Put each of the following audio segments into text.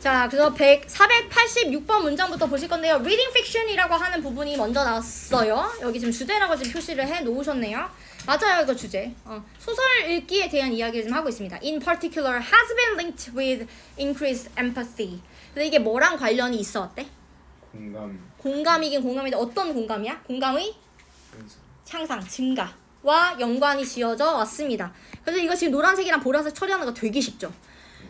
자, 그래서 486번 문장부터 보실 건데요. Reading fiction이라고 하는 부분이 먼저 나왔어요. 여기 지금 주제라고 지금 표시를 해 놓으셨네요. 맞아요, 이거 주제. 소설 읽기에 대한 이야기를 좀 하고 있습니다. In particular, has been linked with increased empathy. 근데 이게 뭐랑 관련이 있어? 어때? 공감이긴 공감인데 어떤 공감이야? 공감의 향상, 증가와 연관이 지어져 왔습니다. 그래서 이거 지금 노란색이랑 보라색 처리하는 거 되게 쉽죠.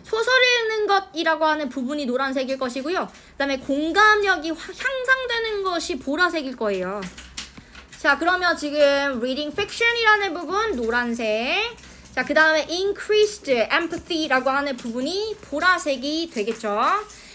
소설 읽는 것이라고 하는 부분이 노란색일 것이고요. 그 다음에 공감력이 향상되는 것이 보라색일 거예요. 자, 그러면 지금 reading fiction이라는 부분 노란색. 자, 그 다음에 increased empathy라고 하는 부분이 보라색이 되겠죠.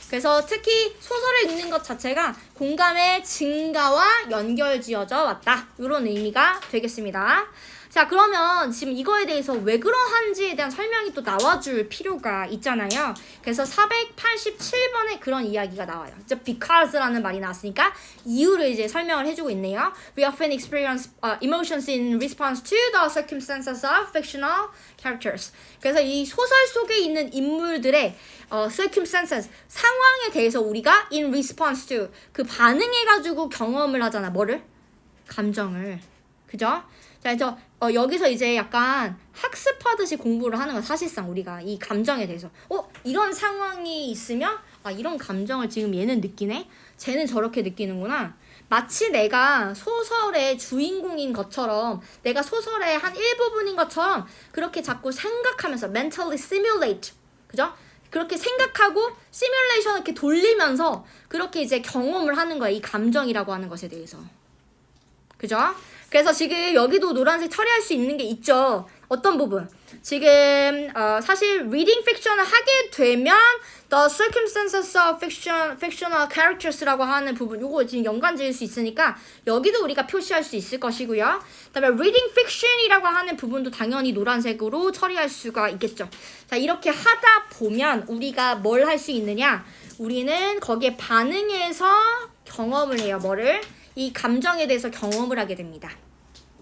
그래서 특히 소설을 읽는 것 자체가 공감의 증가와 연결지어져 왔다. 이런 의미가 되겠습니다. 자, 그러면 지금 이거에 대해서 왜 그러한지에 대한 설명이 또 나와줄 필요가 있잖아요. 그래서 487번에 그런 이야기가 나와요. 이제 because라는 말이 나왔으니까 이유를 이제 설명을 해주고 있네요. We often experience emotions in response to the circumstances of fictional characters. 그래서 이 소설 속에 있는 인물들의 circumstances, 상황에 대해서 우리가 in response to 그 반응해가지고 경험을 하잖아. 뭐를? 감정을. 그죠? 자, 그래서 여기서 이제 약간 학습하듯이 공부를 하는 거야. 사실상 우리가 이 감정에 대해서 이런 상황이 있으면 이런 감정을 지금 얘는 느끼네? 쟤는 저렇게 느끼는구나. 마치 내가 소설의 주인공인 것처럼 내가 소설의 한 일부분인 것처럼 그렇게 자꾸 생각하면서 mentally simulate. 그죠? 그렇게 생각하고 시뮬레이션을 이렇게 돌리면서 그렇게 이제 경험을 하는 거야. 이 감정이라고 하는 것에 대해서. 그죠? 그래서 지금 여기도 노란색 처리할 수 있는 게 있죠. 어떤 부분? 지금 사실 reading fiction을 하게 되면 the circumstances of fictional characters라고 하는 부분 요거 지금 연관 지을 수 있으니까 여기도 우리가 표시할 수 있을 것이고요. 그다음에 reading fiction이라고 하는 부분도 당연히 노란색으로 처리할 수가 있겠죠. 자, 이렇게 하다 보면 우리가 뭘 할 수 있느냐? 우리는 거기에 반응해서 경험을 해요. 뭐를? 이 감정에 대해서 경험을 하게 됩니다.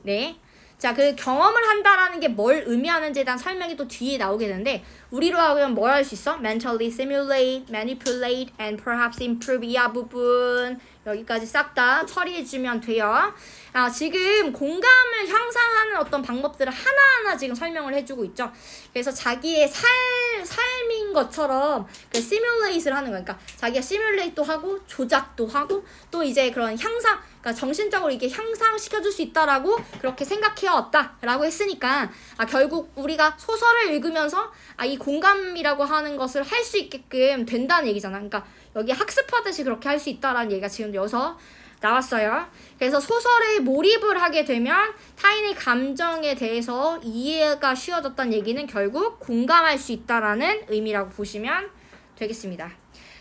네. 자, 그 경험을 한다라는 게 뭘 의미하는지에 대한 설명이 또 뒤에 나오게 되는데 우리로 하면 뭘 할 수 있어? mentally simulate, manipulate, and perhaps improve 이 부분 여기까지 싹 다 처리해주면 돼요. 지금 공감을 향상하는 어떤 방법들을 하나하나 지금 설명을 해주고 있죠. 그래서 자기의 삶인 것처럼 그 simulate를 하는 거니까 자기가 simulate도 하고 조작도 하고 또 이제 그런 향상, 그러니까 정신적으로 이게 향상시켜줄 수 있다라고 그렇게 생각해왔다라고 했으니까 결국 우리가 소설을 읽으면서 이 공감이라고 하는 것을 할 수 있게끔 된다는 얘기잖아. 그러니까 여기 학습하듯이 그렇게 할 수 있다라는 얘기가 지금 여기서 나왔어요. 그래서 소설에 몰입을 하게 되면 타인의 감정에 대해서 이해가 쉬워졌다는 얘기는 결국 공감할 수 있다라는 의미라고 보시면 되겠습니다.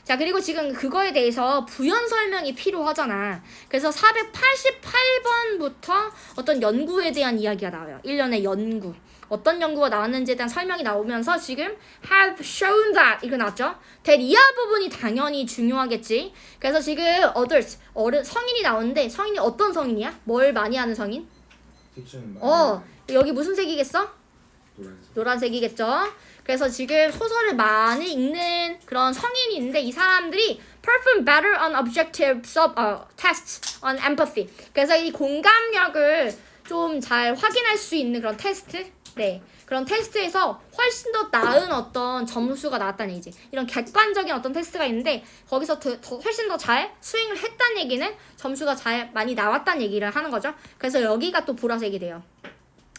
자, 그리고 지금 그거에 대해서 부연 설명이 필요하잖아. 그래서 488번부터 어떤 연구에 대한 이야기가 나와요. 1년의 연구. 어떤 연구가 나왔는지에 대한 설명이 나오면서 지금 have shown that 이거 나왔죠? that 이하 부분이 당연히 중요하겠지. 그래서 지금 adults, 성인이 나오는데 성인이 어떤 성인이야? 뭘 많이 하는 성인? 여기 무슨 색이겠어? 노란색이겠죠? 그래서 지금 소설을 많이 읽는 그런 성인이 있는데 이 사람들이 perform better on objective tests on empathy. 그래서 이 공감력을 좀 잘 확인할 수 있는 그런 테스트? 네. 그런 테스트에서 훨씬 더 나은 어떤 점수가 나왔다는 얘기지. 이런 객관적인 어떤 테스트가 있는데 거기서 훨씬 더 잘 수행을 했다는 얘기는 점수가 잘 많이 나왔다는 얘기를 하는 거죠. 그래서 여기가 또 보라색이 돼요.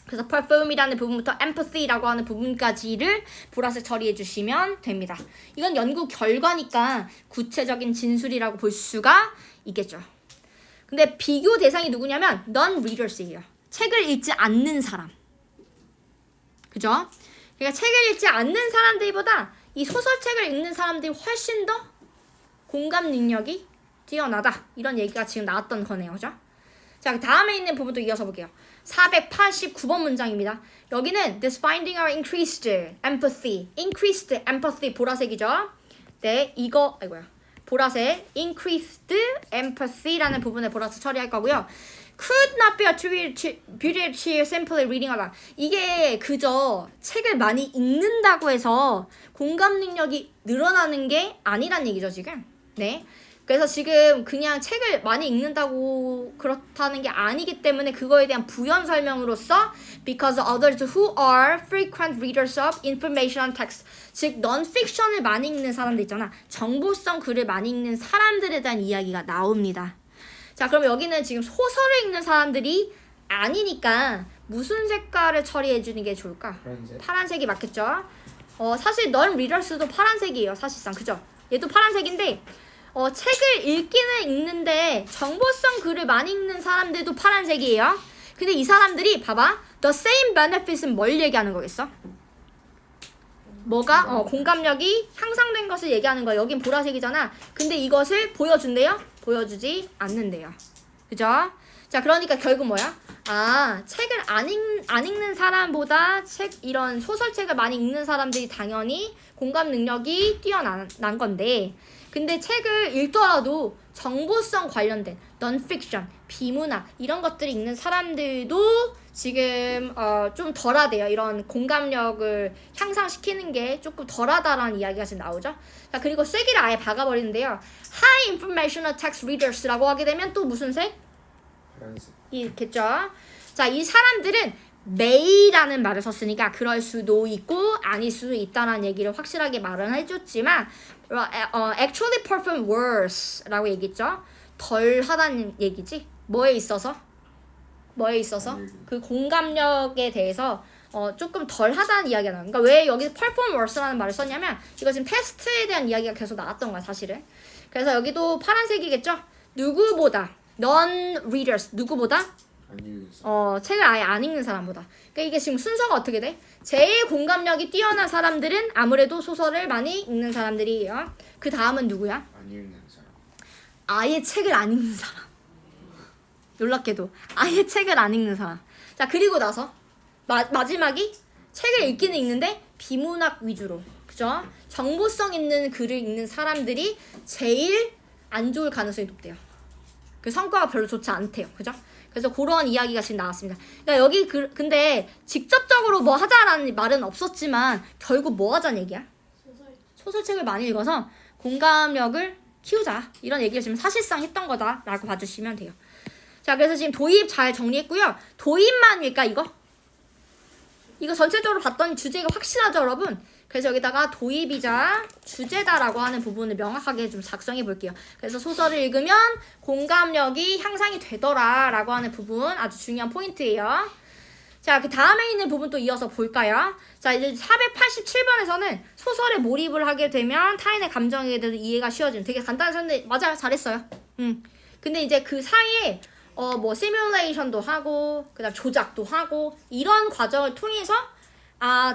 그래서 perform이라는 부분부터 empathy라고 하는 부분까지를 보라색 처리해 주시면 됩니다. 이건 연구 결과니까 구체적인 진술이라고 볼 수가 있겠죠. 근데 비교 대상이 누구냐면 non-readers예요. 책을 읽지 않는 사람. 그죠? 그러니까 책을 읽지 않는 사람들보다 이 소설책을 읽는 사람들이 훨씬 더 공감 능력이 뛰어나다. 이런 얘기가 지금 나왔던 거네요. 그죠? 자, 다음에 있는 부분도 이어서 볼게요. 489번 문장입니다. 여기는 this finding our increased empathy 보라색이죠. 네, 보라색 increased empathy라는 부분에 보라색 처리할 거고요. could not be attributed to simply reading about. 이게 그저 책을 많이 읽는다고 해서 공감 능력이 늘어나는 게 아니란 얘기죠, 지금. 네. 그래서 지금 그냥 책을 많이 읽는다고 그렇다는 게 아니기 때문에 그거에 대한 부연 설명으로서 because others who are frequent readers of information text, 즉 non-fiction을 많이 읽는 사람들 있잖아. 정보성 글을 많이 읽는 사람들에 대한 이야기가 나옵니다. 자, 그럼 여기는 지금 소설을 읽는 사람들이 아니니까 무슨 색깔을 처리해 주는 게 좋을까? 파란색이 맞겠죠? 사실 non-readers도 파란색이에요, 사실상. 그죠? 얘도 파란색인데 책을 읽기는 읽는데 정보성 글을 많이 읽는 사람들도 파란색이에요. 근데 이 사람들이 봐봐. The same benefits은 뭘 얘기하는 거겠어? 뭐가? 공감력이 향상된 것을 얘기하는 거야. 여긴 보라색이잖아. 근데 이것을 보여준대요? 보여주지 않는데요. 그죠? 자, 그러니까 결국 뭐야? 책을 안 읽는 사람보다 이런 소설책을 많이 읽는 사람들이 당연히 공감 능력이 뛰어난 건데, 근데 책을 읽더라도 정보성 관련된 non-fiction, 비문학 이런 것들을 읽는 사람들도 지금 좀 덜하대요. 이런 공감력을 향상시키는 게 조금 덜하다라는 이야기가 지금 나오죠. 자, 그리고 쐐기를 아예 박아버리는데요. High informational text readers라고 하게 되면 또 무슨 색? 이겠죠. 자, 이 사람들은 may라는 말을 썼으니까 그럴 수도 있고 아닐 수도 있다라는 얘기를 확실하게 말은 해줬지만 actually perform worse라고 얘기했죠. 덜 하다는 얘기지. 뭐에 있어서? 그 공감력에 대해서 조금 덜 하다는 이야기가 나와요. 그러니까 왜 여기 perform worse라는 말을 썼냐면 이거 지금 테스트에 대한 이야기가 계속 나왔던 거야, 사실은. 그래서 여기도 파란색이겠죠. 누구보다 non-readers, 누구보다? 책을 아예 안 읽는 사람보다. 그러니까 이게 지금 순서가 어떻게 돼? 제일 공감력이 뛰어난 사람들은 아무래도 소설을 많이 읽는 사람들이에요. 그 다음은 누구야? 안 읽는 사람. 아예 책을 안 읽는 사람. 놀랍게도 아예 책을 안 읽는 사람. 자, 그리고 나서 마지막이 책을 읽기는 읽는데 비문학 위주로. 그죠? 정보성 있는 글을 읽는 사람들이 제일 안 좋을 가능성이 높대요. 그 성과가 별로 좋지 않대요. 그죠? 그래서 그런 이야기가 지금 나왔습니다. 그러니까 여기 근데 직접적으로 뭐 하자라는 말은 없었지만 결국 뭐 하자는 얘기야? 소설책을 많이 읽어서 공감력을 키우자. 이런 얘기를 지금 사실상 했던 거다라고 봐주시면 돼요. 자, 그래서 지금 도입 잘 정리했고요. 도입만일까 이거? 이거 전체적으로 봤더니 주제가 확실하죠, 여러분? 그래서 여기다가 도입이자 주제다라고 하는 부분을 명확하게 좀 작성해 볼게요. 그래서 소설을 읽으면 공감력이 향상이 되더라라고 하는 부분 아주 중요한 포인트예요. 자, 그 다음에 있는 부분 또 이어서 볼까요? 자, 이제 487번에서는 소설에 몰입을 하게 되면 타인의 감정에 대해서 이해가 쉬워지는, 되게 간단하셨는데 맞아요, 잘했어요. 근데 이제 그 사이에 뭐 시뮬레이션도 하고 그다음 조작도 하고 이런 과정을 통해서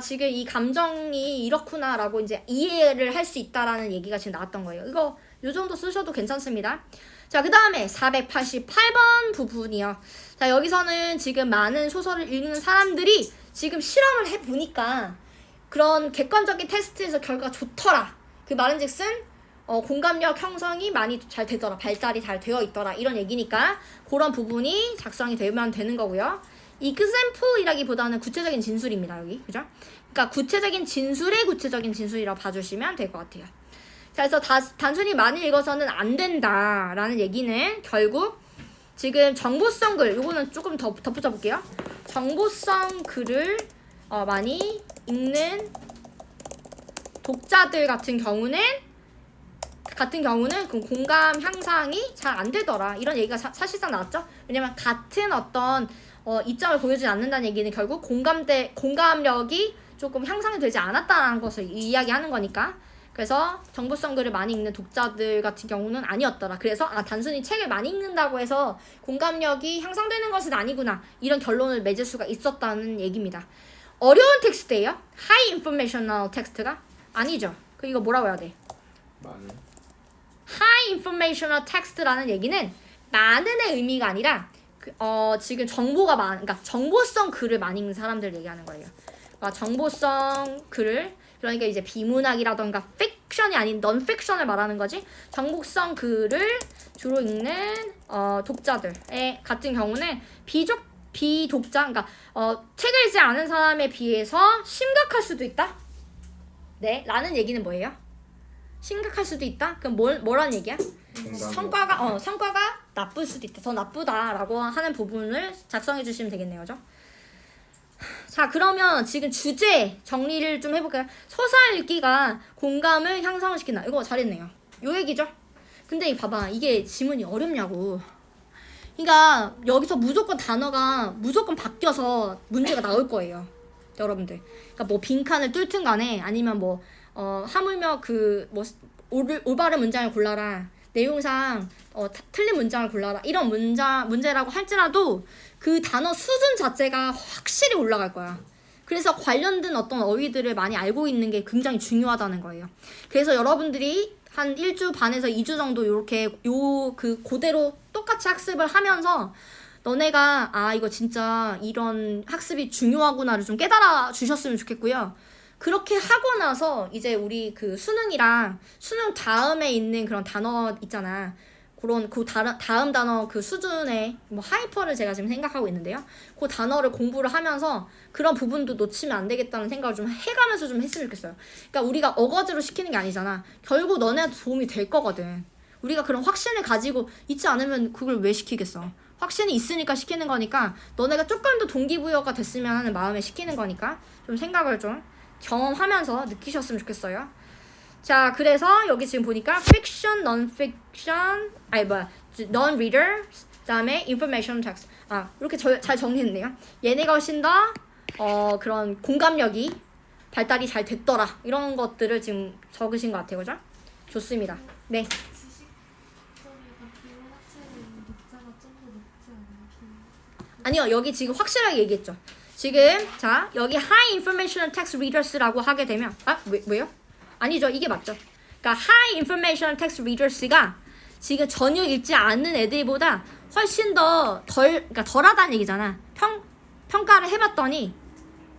지금 이 감정이 이렇구나라고 이제 이해를 할 수 있다라는 얘기가 지금 나왔던 거예요. 이거 요 정도 쓰셔도 괜찮습니다. 자, 그 다음에 488번 부분이요. 자, 여기서는 지금 많은 소설을 읽는 사람들이 지금 실험을 해보니까 그런 객관적인 테스트에서 결과가 좋더라. 그 말은즉슨 공감력 형성이 많이 잘 되더라. 발달이 잘 되어 있더라. 이런 얘기니까 그런 부분이 작성이 되면 되는 거고요. example이라기보다는 구체적인 진술입니다, 여기. 그죠? 그러니까 구체적인 진술의 구체적인 진술이라고 봐주시면 될 것 같아요. 자, 그래서 단순히 많이 읽어서는 안 된다라는 얘기는 결국 지금 정보성 글, 요거는 조금 더 덧붙여 볼게요. 정보성 글을 많이 읽는 독자들 같은 경우는 그 공감 향상이 잘 안 되더라. 이런 얘기가 사실상 나왔죠. 왜냐면 같은 어떤 이점을 보여주지 않는다는 얘기는 결국 공감력이 조금 향상이 되지 않았다는 것을 이야기하는 거니까. 그래서 정보성 글을 많이 읽는 독자들 같은 경우는 아니었더라. 그래서 단순히 책을 많이 읽는다고 해서 공감력이 향상되는 것은 아니구나. 이런 결론을 맺을 수가 있었다는 얘기입니다. 어려운 텍스트예요? High informational 텍스트가? 아니죠. 이거 뭐라고 해야 돼? 많은. High informational text라는 얘기는 많은의 의미가 아니라 지금 정보가 그러니까 정보성 글을 많이 읽는 사람들 얘기하는 거예요. 그러니까 정보성 글을, 그러니까 이제 비문학이라던가 픽션이 아닌 non-fiction을 말하는 거지. 정보성 글을 주로 읽는 독자들의 같은 경우는 비독자, 그러니까 책을 읽지 않은 사람에 비해서 심각할 수도 있다. 네, 라는 얘기는 뭐예요? 심각할 수도 있다. 그럼 뭐란 얘기야? 성과가 나쁠 수도 있다. 더 나쁘다라고 하는 부분을 작성해 주시면 되겠네요, 그죠? 자, 그러면 지금 주제 정리를 좀 해볼까요? 소설 읽기가 공감을 향상시킨다. 이거 잘했네요. 요 얘기죠? 근데 봐봐, 이게 지문이 어렵냐고. 그러니까 여기서 무조건 단어가 무조건 바뀌어서 문제가 나올 거예요, 여러분들. 그러니까 뭐 빈칸을 뚫든 간에 아니면 뭐 하물며 올바른 문장을 골라라, 내용상 틀린 문장을 골라라, 이런 문제라고 할지라도 그 단어 수준 자체가 확실히 올라갈 거야. 그래서 관련된 어떤 어휘들을 많이 알고 있는 게 굉장히 중요하다는 거예요. 그래서 여러분들이 한 1주 반에서 2주 정도 이렇게 그대로 똑같이 학습을 하면서 너네가 이거 진짜 이런 학습이 중요하구나를 좀 깨달아 주셨으면 좋겠고요. 그렇게 하고 나서 이제 우리 그 수능이랑 수능 다음에 있는 그런 단어 있잖아. 그런 다음 단어 그 수준의 뭐 하이퍼를 제가 지금 생각하고 있는데요. 그 단어를 공부를 하면서 그런 부분도 놓치면 안 되겠다는 생각을 좀 해가면서 좀 했으면 좋겠어요. 그러니까 우리가 어거지로 시키는 게 아니잖아. 결국 너네한테 도움이 될 거거든. 우리가 그런 확신을 가지고 있지 않으면 그걸 왜 시키겠어. 확신이 있으니까 시키는 거니까 너네가 조금 더 동기부여가 됐으면 하는 마음에 시키는 거니까 좀 생각을 좀 경험하면서 느끼셨으면 좋겠어요. 자, 그래서 여기 지금 보니까 fiction, non-fiction, non-reader, 그다음에 information text. 이렇게 잘 정리했네요. 얘네가 훨씬 더 그런 공감력이 발달이 잘 됐더라. 이런 것들을 지금 적으신 것 같아요, 그죠? 좋습니다. 네. 아니요, 여기 지금 확실하게 얘기했죠. 지금 자, 여기 high information text readers라고 하게 되면 왜요? 아니죠, 이게 맞죠. 그러니까 high information text readers가 지금 전혀 읽지 않는 애들보다 훨씬 그러니까 덜하다는 얘기잖아. 평가를 해봤더니,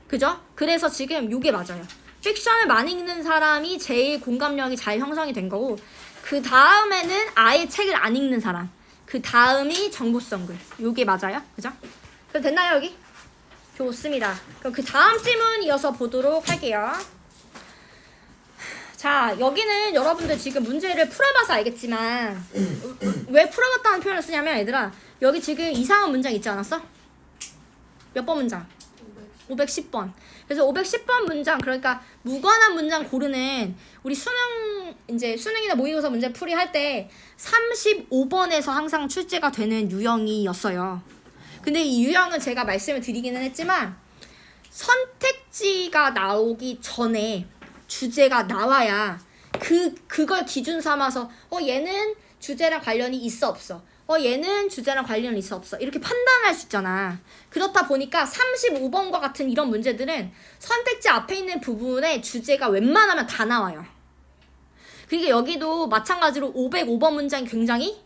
그죠? 그래서 지금 이게 맞아요. 픽션을 많이 읽는 사람이 제일 공감력이 잘 형성이 된 거고, 그 다음에는 아예 책을 안 읽는 사람, 그 다음이 정보성 글. 요게 맞아요, 그죠? 그럼 됐나요, 여기? 좋습니다. 그럼 그 다음 질문 이어서 보도록 할게요. 자, 여기는 여러분들 지금 문제를 풀어봐서 알겠지만 왜 풀어봤다는 표현을 쓰냐면, 얘들아, 여기 지금 이상한 문장 있지 않았어? 몇 번 문장? 510번. 그래서 510번 문장, 그러니까 무관한 문장 고르는 우리 수능이나 모의고사 문제 풀이 할 때 35번에서 항상 출제가 되는 유형이었어요. 근데 이 유형은 제가 말씀을 드리기는 했지만 선택지가 나오기 전에 주제가 나와야 그걸 기준 삼아서 얘는 주제랑 관련이 있어 없어, 얘는 주제랑 관련이 있어 없어, 이렇게 판단할 수 있잖아. 그렇다 보니까 35번과 같은 이런 문제들은 선택지 앞에 있는 부분에 주제가 웬만하면 다 나와요. 그러니까 여기도 마찬가지로 505번 문장이 굉장히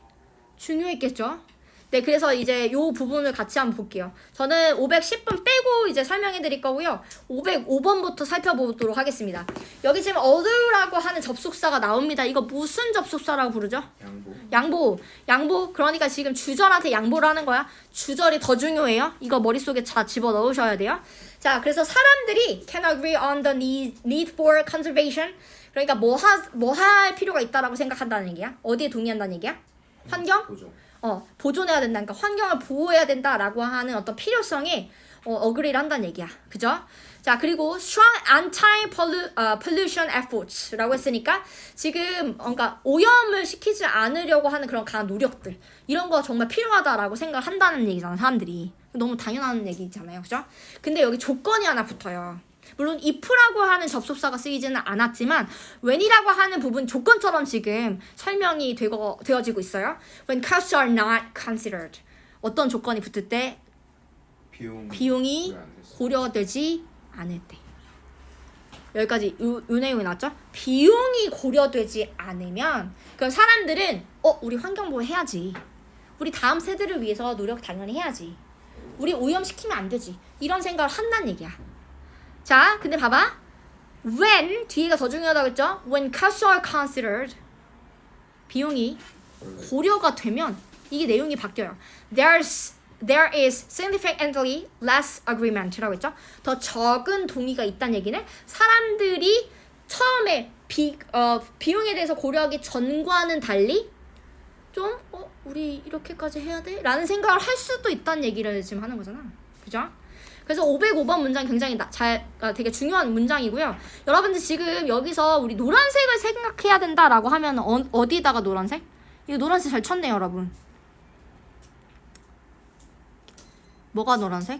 중요했겠죠. 네, 그래서 이제 요 부분을 같이 한번 볼게요. 저는 510번 빼고 이제 설명해 드릴 거고요. 505번부터 살펴보도록 하겠습니다. 여기 지금 어두라고 하는 접속사가 나옵니다. 이거 무슨 접속사라고 부르죠? 양보. 그러니까 지금 주절한테 양보를 하는 거야. 주절이 더 중요해요. 이거 머릿속에 다 집어넣으셔야 돼요. 자, 그래서 사람들이 can agree on the need for conservation. 그러니까 뭐 할 필요가 있다라고 생각한다는 얘기야. 어디에 동의한다는 얘기야? 환경? 보존해야 된다. 그러니까 환경을 보호해야 된다라고 하는 어떤 필요성에 어그리를 한다는 얘기야. 그죠? 자, 그리고 strong anti-pollution efforts라고 했으니까 지금 그러니까 오염을 시키지 않으려고 하는 그런 강한 노력들, 이런 거 정말 필요하다라고 생각한다는 얘기잖아, 사람들이. 너무 당연한 얘기잖아요. 그죠? 근데 여기 조건이 하나 붙어요. 물론 if라고 하는 접속사가 쓰이지는 않았지만 when이라고 하는 부분 조건처럼 지금 설명이 되어지고 있어요. When costs are not considered. 어떤 조건이 붙을 때 비용이 고려되지 않을 때. 여기까지 요 내용이 나왔죠? 비용이 고려되지 않으면 그럼 사람들은 우리 환경보호 해야지. 우리 다음 세대를 위해서 노력 당연히 해야지. 우리 오염시키면 안 되지. 이런 생각을 한다는 얘기야. 자, 근데 봐봐. When, 뒤에가 더 중요하다고 했죠? When costs are considered. 비용이 고려가 되면 이게 내용이 바뀌어요. There is significantly less agreement라고 했죠. 더 적은 동의가 있다는 얘기는 사람들이 처음에 비용에 대해서 고려하기 전과는 달리 좀 우리 이렇게까지 해야 돼? 라는 생각을 할 수도 있다는 얘기를 지금 하는 거잖아. 그죠? 그래서 505번 문장 굉장히 되게 중요한 문장이고요. 여러분들 지금 여기서 우리 노란색을 생각해야 된다라고 하면 어디다가 노란색? 이거 노란색 잘 쳤네요, 여러분. 뭐가 노란색?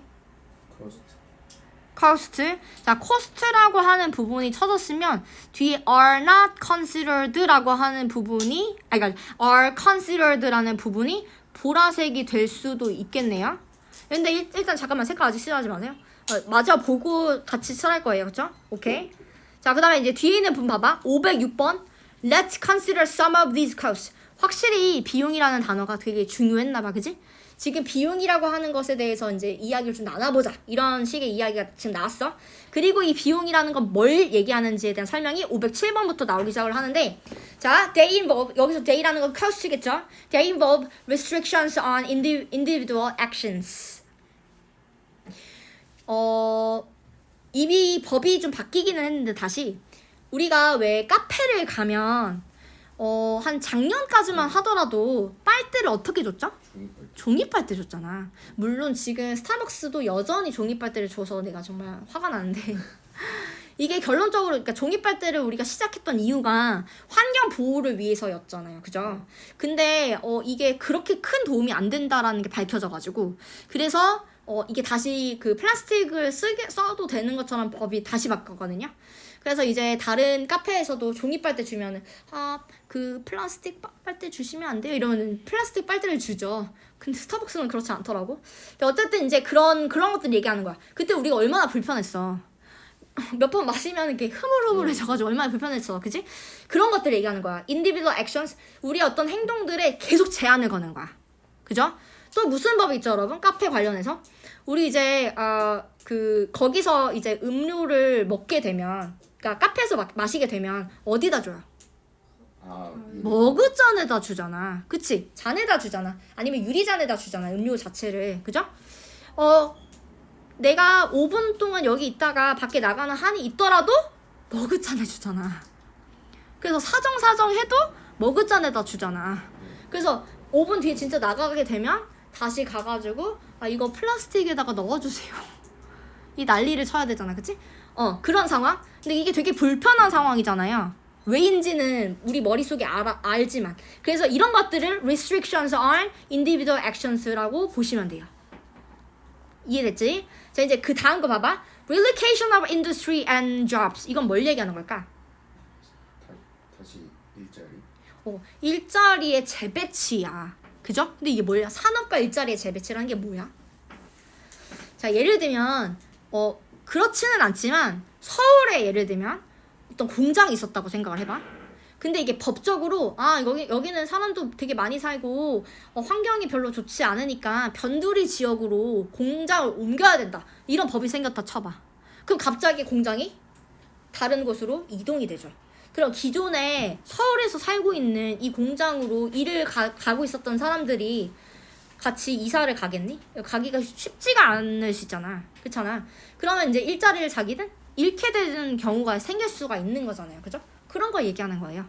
cost. 자, cost라고 하는 부분이 쳐졌으면 뒤에 are not considered라고 하는 부분이 그러니까 are considered라는 부분이 보라색이 될 수도 있겠네요. 근데 일단 잠깐만 색깔 아직 칠하지 마세요. 마저 보고 같이 칠할 거예요. 그렇죠? 오케이. 자, 그다음에 이제 뒤에 있는 부분 봐봐. 506번. Let's consider some of these costs. 확실히 비용이라는 단어가 되게 중요했나 봐. 그지? 지금 비용이라고 하는 것에 대해서 이제 이야기를 좀 나눠보자. 이런 식의 이야기가 지금 나왔어. 그리고 이 비용이라는 건 뭘 얘기하는지에 대한 설명이 507번부터 나오기 시작을 하는데, 자, they involve, 여기서 they라는 건 cost겠죠? They involve restrictions on individual actions. 이미 법이 좀 바뀌기는 했는데 다시 우리가 왜 카페를 가면 한 작년까지만 하더라도 빨대를 어떻게 줬죠? 종이빨대 줬잖아. 물론 지금 스타벅스도 여전히 종이빨대를 줘서 내가 정말 화가 나는데 이게 결론적으로 그러니까 종이빨대를 우리가 시작했던 이유가 환경 보호를 위해서였잖아요. 그죠? 근데 이게 그렇게 큰 도움이 안 된다라는 게 밝혀져가지고 그래서 이게 다시 그 플라스틱을 써도 되는 것처럼 법이 다시 바뀌었거든요. 그래서 이제 다른 카페에서도 종이빨대 주면은 그 플라스틱 빨대 주시면 안 돼요? 이러면 플라스틱 빨대를 주죠. 근데 스타벅스는 그렇지 않더라고. 근데 어쨌든 이제 그런 것들 얘기하는 거야. 그때 우리가 얼마나 불편했어. 몇 번 마시면 이렇게 흐물흐물해져가지고 얼마나 불편했어. 그치? 그런 것들 얘기하는 거야. individual actions. 우리의 어떤 행동들에 계속 제한을 거는 거야. 그죠? 또 무슨 법이 있죠, 여러분? 카페 관련해서. 우리 이제 거기서 이제 음료를 먹게 되면 그러니까 카페에서 마시게 되면 어디다 줘요? 머그잔에다 주잖아. 그치? 잔에다 주잖아. 아니면 유리잔에다 주잖아. 음료 자체를. 그죠? 내가 5분 동안 여기 있다가 밖에 나가는 한이 있더라도 머그잔에 주잖아. 그래서 사정 해도 머그잔에다 주잖아. 그래서 5분 뒤에 진짜 나가게 되면 다시 가가지고 이거 플라스틱에다가 넣어주세요. 이 난리를 쳐야 되잖아. 그치? 그런 상황? 근데 이게 되게 불편한 상황이잖아요. 왜인지는 우리 머릿속에 알지만. 그래서 이런 것들을 restrictions on individual actions라고 보시면 돼요. 이해됐지? 자, 이제 그 다음 거 봐봐. relocation of industry and jobs. 이건 뭘 얘기하는 걸까? 다시 일자리. 일자리의 재배치야. 그죠? 근데 이게 뭐야? 산업과 일자리의 재배치라는 게 뭐야? 자, 예를 들면 그렇지는 않지만 서울에 예를 들면 어떤 공장이 있었다고 생각을 해봐. 근데 이게 법적으로 여기는 사람도 되게 많이 살고 환경이 별로 좋지 않으니까 변두리 지역으로 공장을 옮겨야 된다. 이런 법이 생겼다 쳐봐. 그럼 갑자기 공장이 다른 곳으로 이동이 되죠. 그럼 기존에 서울에서 살고 있는 이 공장으로 일을 가고 있었던 사람들이 같이 이사를 가겠니? 가기가 쉽지가 않을 수 있잖아. 그렇잖아. 그러면 이제 일자리를 자기는 잃게 되는 경우가 생길 수가 있는 거잖아요. 그죠? 그런 거 얘기하는 거예요.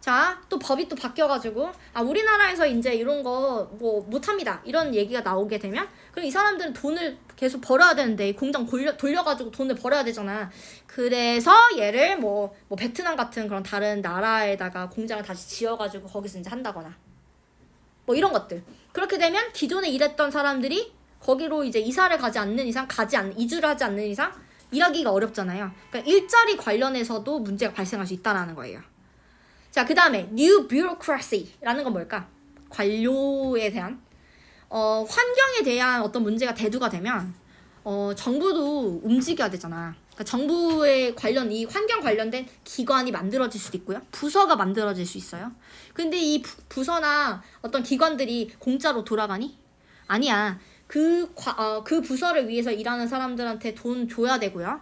자, 또 법이 또 바뀌어가지고 우리나라에서 이제 이런 거 뭐 못합니다. 이런 얘기가 나오게 되면 그럼 이 사람들은 돈을 계속 벌어야 되는데 공장 돌려가지고 돈을 벌어야 되잖아. 그래서 얘를 뭐 베트남 같은 그런 다른 나라에다가 공장을 다시 지어가지고 거기서 이제 한다거나 뭐 이런 것들. 그렇게 되면 기존에 일했던 사람들이 거기로 이제 이사를 가지 않는 이상 이주를 하지 않는 이상 일하기가 어렵잖아요. 그러니까 일자리 관련해서도 문제가 발생할 수 있다라는 거예요. 자, 그 다음에 new bureaucracy라는 건 뭘까? 관료에 대한 환경에 대한 어떤 문제가 대두가 되면 정부도 움직여야 되잖아. 그러니까 정부의 이 환경 관련된 기관이 만들어질 수도 있고요. 부서가 만들어질 수 있어요. 근데 이 부서나 어떤 기관들이 공짜로 돌아가니? 아니야. 그 부서를 위해서 일하는 사람들한테 돈 줘야 되고요.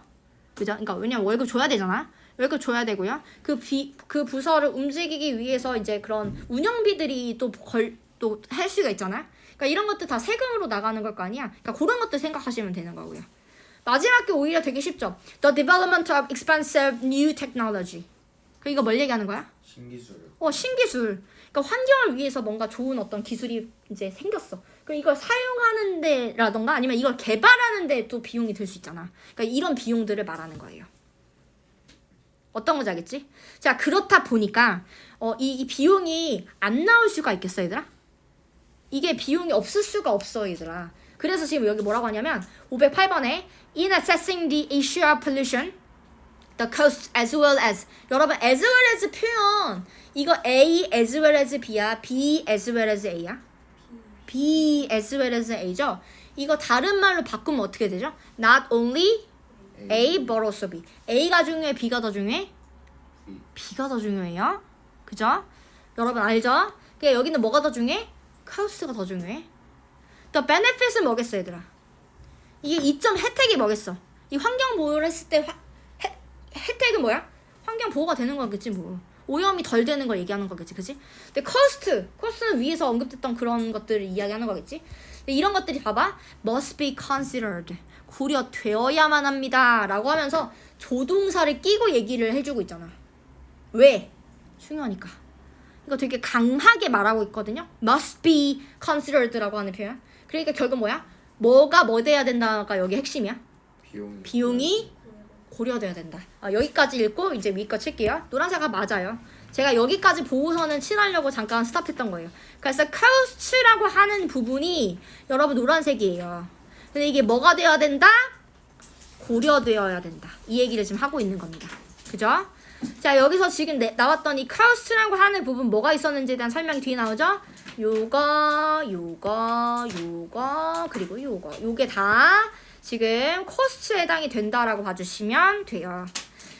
그죠? 그러니까 왜냐면 월급 줘야 되잖아. 월급 줘야 되고요. 그 부서를 움직이기 위해서 이제 그런 운영비들이 또 또 할 수가 있잖아. 그러니까 이런 것들 다 세금으로 나가는 걸 거 아니야. 그러니까 그런 것들 생각하시면 되는 거고요. 마지막 게 오히려 되게 쉽죠. The development of expensive new technology. 그 이거 뭘 얘기하는 거야? 신기술. 신기술. 그러니까 환경을 위해서 뭔가 좋은 어떤 기술이 이제 생겼어. 그럼 이걸 사용하는 데라던가 아니면 이걸 개발하는 데 또 비용이 들 수 있잖아. 그러니까 이런 비용들을 말하는 거예요. 어떤 건지 알겠지? 자, 그렇다 보니까 이 비용이 안 나올 수가 있겠어, 얘들아? 이게 비용이 없을 수가 없어, 얘들아. 그래서 지금 여기 뭐라고 하냐면 508번에 In assessing the issue of pollution, the cost as well as 여러분 as well as 표현 이거 A as well as B야 B as well as A야? B as well as A죠? 이거 다른 말로 바꾸면 어떻게 되죠? Not only A but also B. A가 중요해 B가 더 중요해? B가 더 중요해요. 그죠? 여러분 알죠? 그러니까 여기는 뭐가 더 중요해? cost가 더 중요해. The benefit은 뭐겠어 얘들아? 이게 이점 혜택이 뭐겠어? 이 환경 보호를 했을 때 혜택은 뭐야? 환경 보호가 되는 거겠지 뭐. 오염이 덜 되는 걸 얘기하는 거겠지, 그치? 근데 cost는 위에서 언급됐던 그런 것들을 이야기하는 거겠지? 근데 이런 것들이 봐봐, must be considered, 고려되어야만 합니다 라고 하면서 조동사를 끼고 얘기를 해주고 있잖아. 왜? 중요하니까. 이거 되게 강하게 말하고 있거든요. must be considered라고 하는 표현. 그러니까 결국 뭐야? 뭐가 뭐 돼야 된다가 여기 핵심이야. 비용이 고려돼야 된다. 여기까지 읽고 이제 위거 칠게요. 노란색아 맞아요. 제가 여기까지 보고서는 칠하려고 잠깐 스탑했던 거예요. 그래서 cost라고 하는 부분이 여러분 노란색이에요. 근데 이게 뭐가 돼야 된다? 고려되어야 된다. 이 얘기를 지금 하고 있는 겁니다. 그죠? 자, 여기서 지금 나왔던 이 cost라고 하는 부분 뭐가 있었는지에 대한 설명이 뒤에 나오죠? 요거 그리고 요게 다 지금 코스트에 해당이 된다라고 봐주시면 돼요.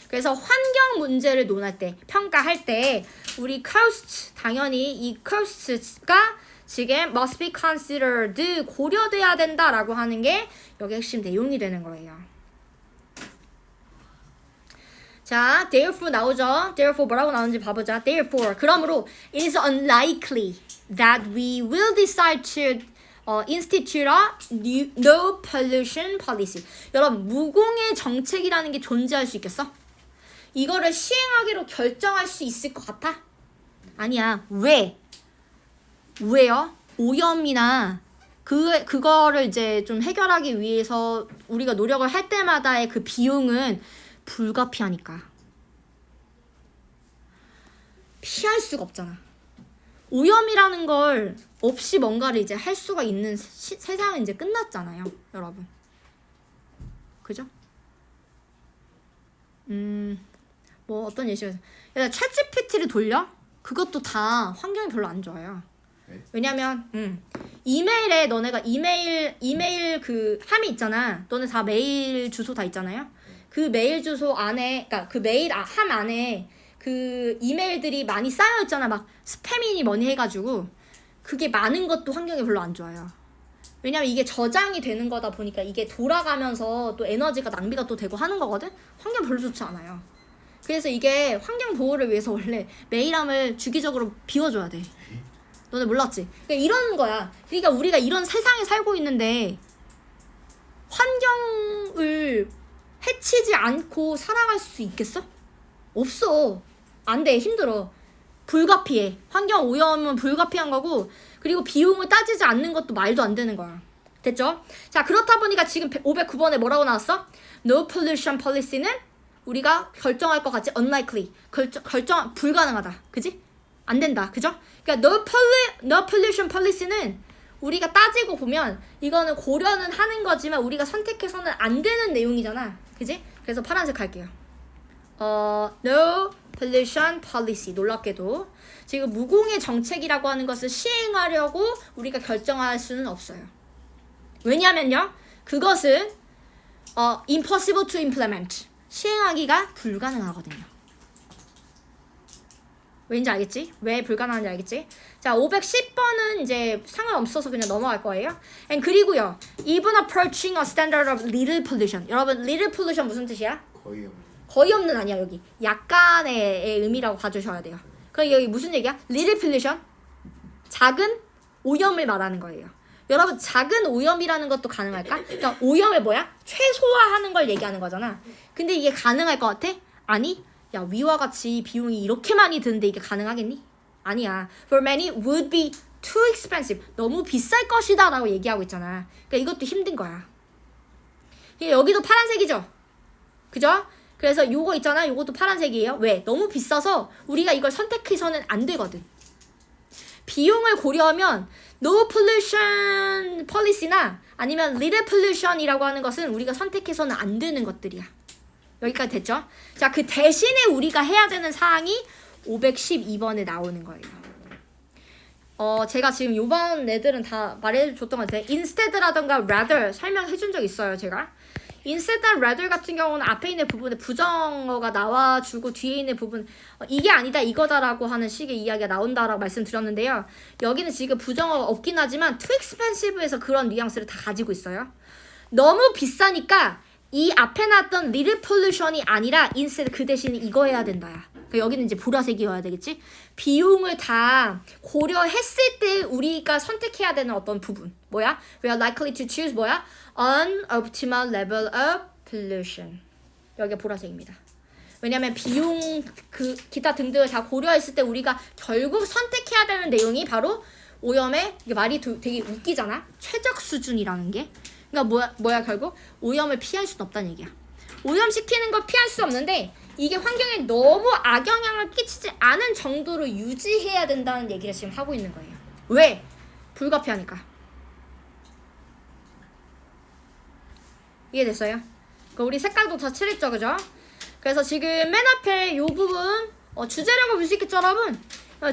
그래서 환경 문제를 논할 때, 평가할 때 우리 cost, 당연히 이 cost가 지금 must be considered, 고려돼야 된다라고 하는 게 여기 핵심 내용이 되는 거예요. 자, therefore 나오죠. therefore 뭐라고 나오는지 봐보자. therefore, 그러므로 it is unlikely that we will decide to institute a no pollution policy. 여러분, 무공해 정책이라는 게 존재할 수 있겠어? 이거를 시행하기로 결정할 수 있을 것 같아? 아니야. 왜요? 오염이나 그거를 이제 좀 해결하기 위해서 우리가 노력을 할 때마다의 그 비용은 불가피하니까. 피할 수가 없잖아. 오염이라는 걸 없이 뭔가를 이제 할 수가 있는 세상은 이제 끝났잖아요, 여러분. 그죠? 뭐 어떤 예시가 있어? 챗GPT를 돌려? 그것도 다 환경이 별로 안 좋아요. 네? 왜냐면 이메일에 너네가 이메일 그 함이 있잖아. 너네 다 메일 주소 다 있잖아요. 그 메일 주소 안에, 그러니까 그 메일 함 안에 그 이메일들이 많이 쌓여 있잖아. 막 스팸이니 뭐니 해가지고 그게 많은 것도 환경에 별로 안 좋아요. 왜냐면 이게 저장이 되는 거다 보니까 이게 돌아가면서 또 에너지가 낭비가 또 되고 하는 거거든. 환경 별로 좋지 않아요. 그래서 이게 환경 보호를 위해서 원래 메일함을 주기적으로 비워줘야 돼. 너네 몰랐지? 그러니까 이런 거야. 그러니까 우리가 이런 세상에 살고 있는데 환경을 해치지 않고 살아갈 수 있겠어? 없어. 안 돼. 힘들어. 불가피해. 환경 오염은 불가피한 거고, 그리고 비용을 따지지 않는 것도 말도 안 되는 거야. 됐죠? 자, 그렇다 보니까 지금 509번에 뭐라고 나왔어? No pollution policy는 우리가 결정할 것 같지? Unlikely. 결정 불가능하다. 그지? 안 된다. 그죠? 그러니까 no pollution policy는 우리가 따지고 보면 이거는 고려는 하는 거지만 우리가 선택해서는 안 되는 내용이잖아. 그지? 그래서 파란색 할게요. No pollution policy. 놀랍게도 지금 무공해 정책이라고 하는 것을 시행하려고 우리가 결정할 수는 없어요. 왜냐면요, 그것은 impossible to implement. 시행하기가 불가능하거든요. 왠지 알겠지? 왜 불가능한지 알겠지? 자, 510번은 이제 상관없어서 그냥 넘어갈 거예요. And 그리고요, even approaching a standard of little pollution. 여러분, little pollution 무슨 뜻이야? 거의 없는 아니야. 여기 약간의 의미라고 봐주셔야 돼요. 그럼 여기 무슨 얘기야? little pollution, 작은 오염을 말하는 거예요. 여러분 작은 오염이라는 것도 가능할까? 그러니까 오염을 뭐야? 최소화하는 걸 얘기하는 거잖아. 근데 이게 가능할 것 같아? 아니. 야 위와 같이 비용이 이렇게 많이 드는데 이게 가능하겠니? 아니야. For many would be too expensive. 너무 비쌀 것이다 라고 얘기하고 있잖아. 그러니까 이것도 힘든 거야. 여기도 파란색이죠? 그죠? 그래서 요거 있잖아. 요것도 파란색이에요. 왜? 너무 비싸서 우리가 이걸 선택해서는 안 되거든. 비용을 고려하면 no pollution policy나 아니면 little pollution이라고 하는 것은 우리가 선택해서는 안 되는 것들이야. 여기까지 됐죠? 자, 그 대신에 우리가 해야 되는 사항이 512번에 나오는 거예요. 제가 지금 요번 애들은 다 말해줬던 것 같아요. instead라던가 rather 설명해준 적 있어요, 제가. instead, rather 같은 경우는 앞에 있는 부분에 부정어가 나와주고 뒤에 있는 부분 이게 아니다 이거다라고 하는 식의 이야기가 나온다라고 말씀드렸는데요. 여기는 지금 부정어가 없긴 하지만 too expensive에서 그런 뉘앙스를 다 가지고 있어요. 너무 비싸니까 이 앞에 나왔던 little pollution이 아니라 instead 그 대신에 이거 해야 된다야. 그러니까 여기는 이제 보라색이어야 되겠지. 비용을 다 고려했을 때 우리가 선택해야 되는 어떤 부분 뭐야? We are likely to choose 뭐야? An optimal level of pollution. 여기가 보라색입니다. 왜냐하면 비용 그 기타 등등을 다 고려했을 때 우리가 결국 선택해야 되는 내용이 바로 오염의 이게 말이 되게 웃기잖아. 최적 수준이라는 게. 그러니까 뭐야 결국 오염을 피할 수는 없다는 얘기야. 오염시키는 걸 피할 수 없는데 이게 환경에 너무 악영향을 끼치지 않은 정도로 유지해야 된다는 얘기를 지금 하고 있는 거예요. 왜? 불가피하니까. 이해됐어요? 그러니까 우리 색깔도 다 칠했죠, 그죠? 그래서 지금 맨 앞에 이 부분 주제라고 볼 수 있겠죠, 여러분?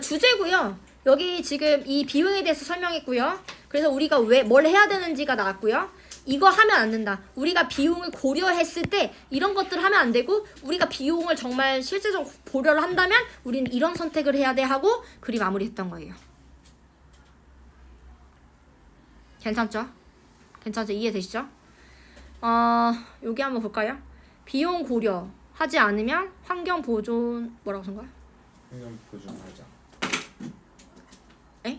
주제고요. 여기 지금 이 비용에 대해서 설명했고요. 그래서 우리가 뭘 해야 되는지가 나왔고요. 이거 하면 안 된다. 우리가 비용을 고려했을 때 이런 것들을 하면 안 되고 우리가 비용을 정말 실질적으로 고려를 한다면 우리는 이런 선택을 해야 돼 하고 글이 마무리했던 거예요. 괜찮죠? 괜찮죠? 이해되시죠? 여기 한번 볼까요? 비용 고려하지 않으면 환경 보존 뭐라고 쓴 거야? 환경 보존하자. 에?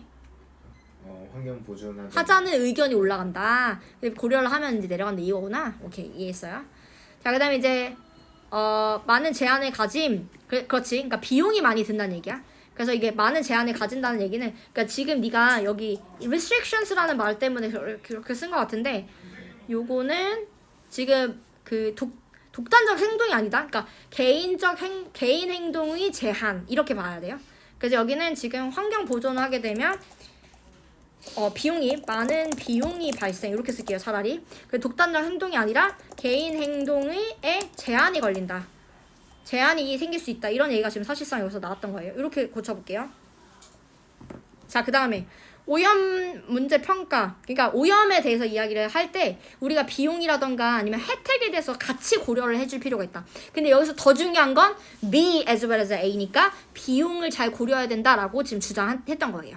환경 보존하자. 하자는 의견이 올라간다. 고려를 하면 이제 내려간다 이거구나. 오케이 이해했어요. 자 그다음에 이제 많은 제한을 가짐. 그렇지. 그러니까 비용이 많이 든다는 얘기야. 그래서 이게 많은 제한을 가진다는 얘기는 그러니까 지금 네가 여기 restrictions라는 말 때문에 그렇게 쓴 것 같은데 요거는 지금 그 독단적 행동이 아니다. 그러니까 개인 행동의 제한 이렇게 봐야 돼요. 그래서 여기는 지금 환경 보존을 하게 되면 많은 비용이 발생 이렇게 쓸게요. 차라리 독단적 행동이 아니라 개인 행동의 제한이 걸린다. 제한이 생길 수 있다. 이런 얘기가 지금 사실상 여기서 나왔던 거예요. 이렇게 고쳐볼게요. 자, 그 다음에 오염 문제 평가. 그러니까 오염에 대해서 이야기를 할 때 우리가 비용이라던가 아니면 혜택에 대해서 같이 고려를 해줄 필요가 있다. 근데 여기서 더 중요한 건 B as well as A니까 비용을 잘 고려해야 된다라고 지금 주장했던 거예요.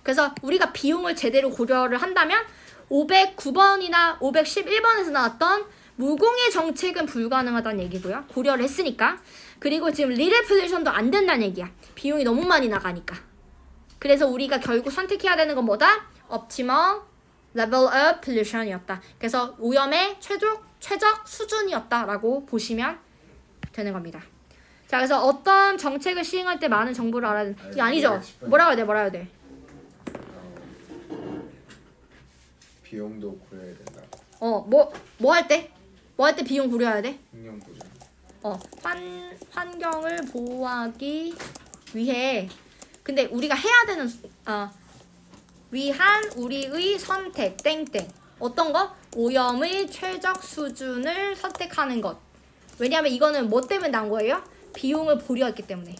그래서 우리가 비용을 제대로 고려를 한다면 509번이나 511번에서 나왔던 무공해 정책은 불가능하다는 얘기고요. 고려를 했으니까. 그리고 지금 little pollution도 안 된다는 얘기야. 비용이 너무 많이 나가니까. 그래서 우리가 결국 선택해야 되는 건 뭐다? optimal level of pollution이었다. 그래서 오염의 최적 수준이었다라고 보시면 되는 겁니다. 자, 그래서 어떤 정책을 시행할 때 많은 정보를 알아야 되는 이게 아니죠? 뭐라고 해야 돼? 비용도 고려해야 된다. 뭐 할 때? 뭐 할 때 비용 고려해야 돼? 환경 보존. 환경을 보호하기 위해 근데 우리가 해야 되는 위한 우리의 선택 땡땡 어떤 거? 오염의 최적 수준을 선택하는 것. 왜냐하면 이거는 뭐 때문에 난 거예요? 비용을 고려했기 때문에.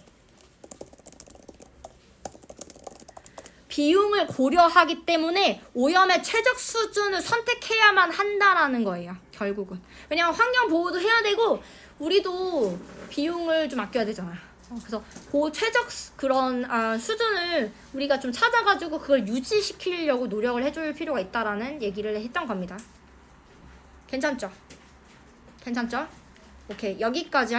비용을 고려하기 때문에 오염의 최적 수준을 선택해야만 한다라는 거예요. 결국은. 왜냐면 환경 보호도 해야 되고 우리도 비용을 좀 아껴야 되잖아. 그래서 그 최적 그런 수준을 우리가 좀 찾아가지고 그걸 유지시키려고 노력을 해줄 필요가 있다라는 얘기를 했던 겁니다. 괜찮죠? 오케이 여기까지